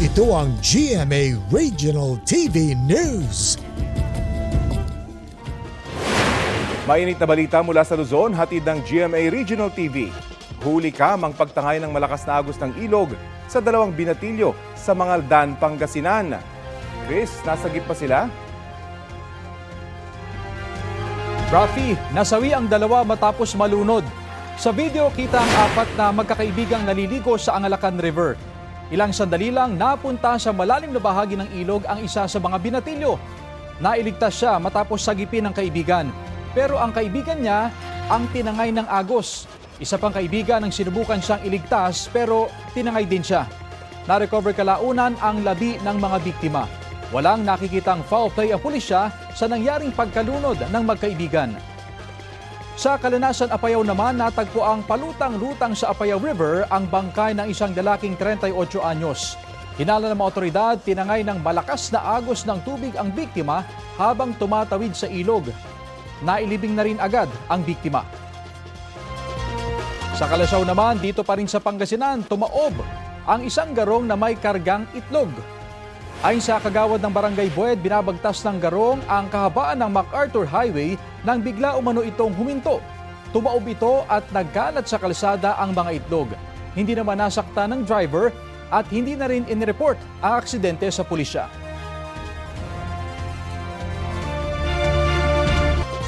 Ito ang GMA Regional TV News. Mainit na balita mula sa Luzon, hatid ng GMA Regional TV. Huli kamang pagtangay ng malakas na agos ng ilog sa dalawang binatilyo sa Mangaldan, Pangasinan. Chris, nasagip pa sila? Rafi, nasawi ang dalawa matapos malunod. Sa video, kita ang apat na magkakaibigang naliligo sa Angalacan River. Ilang sandali lang napunta sa malalim na bahagi ng ilog ang isa sa mga binatilyo. Nailigtas siya matapos sagipin ng kaibigan. Pero ang kaibigan niya ang tinangay ng agos. Isa pang kaibigan ang sinubukan siyang iligtas pero tinangay din siya. Na-recover kalaunan ang labi ng mga biktima. Walang nakikitang foul play ang pulisya sa nangyaring pagkalunod ng magkaibigan. Sa Kalanasan, Apayao naman, natagpo ang palutang-lutang sa Apayao River ang bangkay ng isang lalaking 38 anyos. Hinala ng mga otoridad, tinangay ng malakas na agos ng tubig ang biktima habang tumatawid sa ilog. Nailibing na rin agad ang biktima. Sa Calasaw naman, dito pa rin sa Pangasinan, tumaob ang isang garong na may kargang itlog. Ayon sa kagawad ng Barangay Bued, binabagtas ng garong ang kahabaan ng MacArthur Highway nang bigla umano itong huminto. Tumaob ito at nagkalat sa kalsada ang mga itlog. Hindi naman nasakta ng driver at hindi na rin inireport ang aksidente sa pulisya.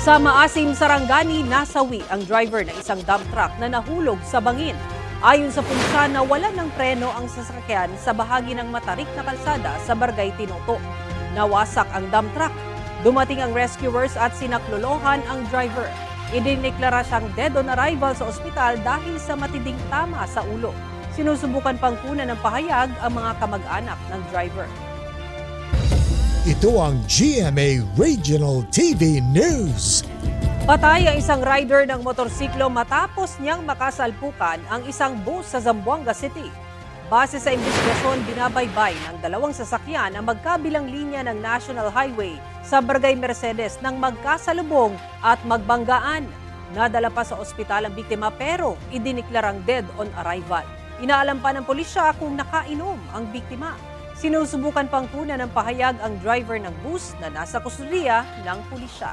Sa Maasim, Sarangani, nasawi ang driver ng isang dump truck na nahulog sa bangin. Ayon sa pulisya, nawalan ng preno ang sasakyan sa bahagi ng matarik na kalsada sa Barangay Tinoto. Nawasak ang dump truck. Dumating ang rescuers at sinaklolohan ang driver. Idineklara siyang dead on arrival sa ospital dahil sa matinding tama sa ulo. Sinusubukan pang kunan ng pahayag ang mga kamag-anak ng driver. Ito ang GMA Regional TV News. Patay ang isang rider ng motorsiklo matapos niyang makasalpukan ang isang bus sa Zamboanga City. Base sa investigasyon, binabaybay ng dalawang sasakyan ang magkabilang linya ng National Highway sa Barangay Mercedes nang magkasalubong at magbanggaan. Nadala pa sa ospital ang biktima pero idineklarang dead on arrival. Inaalam pa ng pulisya kung nakainom ang biktima. Sinusubukan pang kunan ng pahayag ang driver ng bus na nasa kustudiya ng pulisya.